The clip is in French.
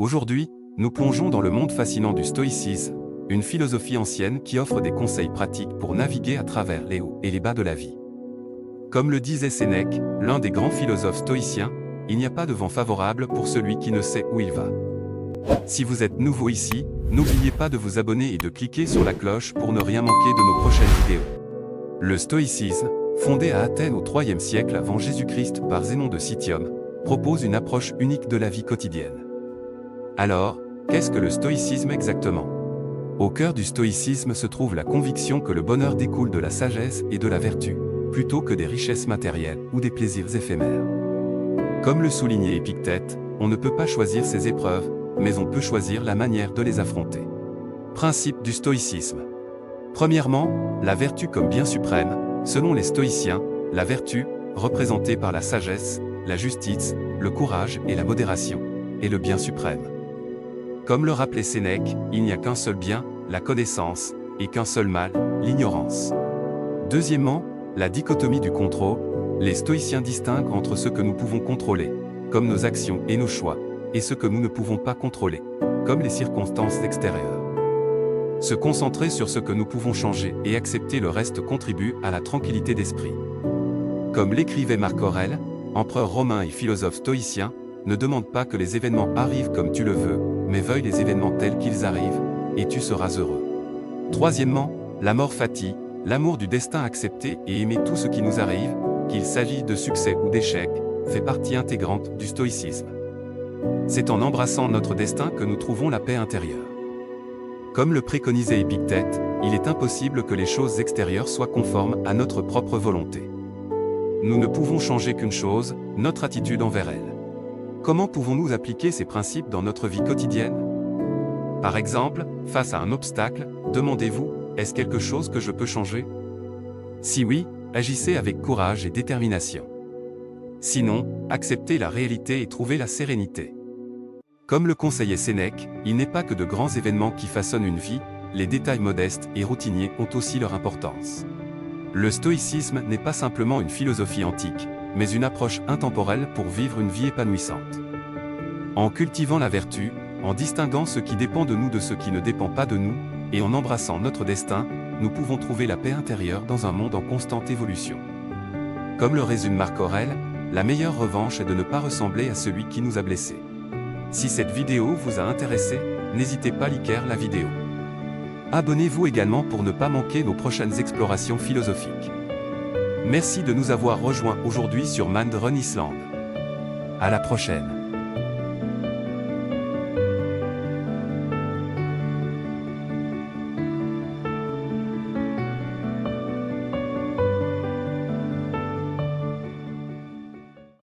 Aujourd'hui, nous plongeons dans le monde fascinant du stoïcisme, une philosophie ancienne qui offre des conseils pratiques pour naviguer à travers les hauts et les bas de la vie. Comme le disait Sénèque, l'un des grands philosophes stoïciens, il n'y a pas de vent favorable pour celui qui ne sait où il va. Si vous êtes nouveau ici, n'oubliez pas de vous abonner et de cliquer sur la cloche pour ne rien manquer de nos prochaines vidéos. Le stoïcisme, fondé à Athènes au IIIe siècle avant Jésus-Christ par Zénon de Citium, propose une approche unique de la vie quotidienne. Alors, qu'est-ce que le stoïcisme exactement? Au cœur du stoïcisme se trouve la conviction que le bonheur découle de la sagesse et de la vertu, plutôt que des richesses matérielles ou des plaisirs éphémères. Comme le soulignait Épictète, on ne peut pas choisir ses épreuves, mais on peut choisir la manière de les affronter. Principe du stoïcisme. Premièrement, la vertu comme bien suprême. Selon les stoïciens, la vertu, représentée par la sagesse, la justice, le courage et la modération, est le bien suprême. Comme le rappelait Sénèque, il n'y a qu'un seul bien, la connaissance, et qu'un seul mal, l'ignorance. Deuxièmement, la dichotomie du contrôle. Les stoïciens distinguent entre ce que nous pouvons contrôler, comme nos actions et nos choix, et ce que nous ne pouvons pas contrôler, comme les circonstances extérieures. Se concentrer sur ce que nous pouvons changer et accepter le reste contribue à la tranquillité d'esprit. Comme l'écrivait Marc Aurèle, empereur romain et philosophe stoïcien, ne demande pas que les événements arrivent comme tu le veux, mais veuille les événements tels qu'ils arrivent, et tu seras heureux. Troisièmement, l'amor fati, l'amour du destin accepté et aimer tout ce qui nous arrive, qu'il s'agisse de succès ou d'échec, fait partie intégrante du stoïcisme. C'est en embrassant notre destin que nous trouvons la paix intérieure. Comme le préconisait Épictète, il est impossible que les choses extérieures soient conformes à notre propre volonté. Nous ne pouvons changer qu'une chose, notre attitude envers elles. Comment pouvons-nous appliquer ces principes dans notre vie quotidienne? Par exemple, face à un obstacle, demandez-vous, est-ce quelque chose que je peux changer? Si oui, agissez avec courage et détermination. Sinon, acceptez la réalité et trouvez la sérénité. Comme le conseillait Sénèque, il n'est pas que de grands événements qui façonnent une vie, les détails modestes et routiniers ont aussi leur importance. Le stoïcisme n'est pas simplement une philosophie antique, mais une approche intemporelle pour vivre une vie épanouissante. En cultivant la vertu, en distinguant ce qui dépend de nous de ce qui ne dépend pas de nous, et en embrassant notre destin, nous pouvons trouver la paix intérieure dans un monde en constante évolution. Comme le résume Marc Aurèle, la meilleure revanche est de ne pas ressembler à celui qui nous a blessés. Si cette vidéo vous a intéressé, n'hésitez pas à liker la vidéo. Abonnez-vous également pour ne pas manquer nos prochaines explorations philosophiques. Merci de nous avoir rejoints aujourd'hui sur Mandrun Island. À la prochaine.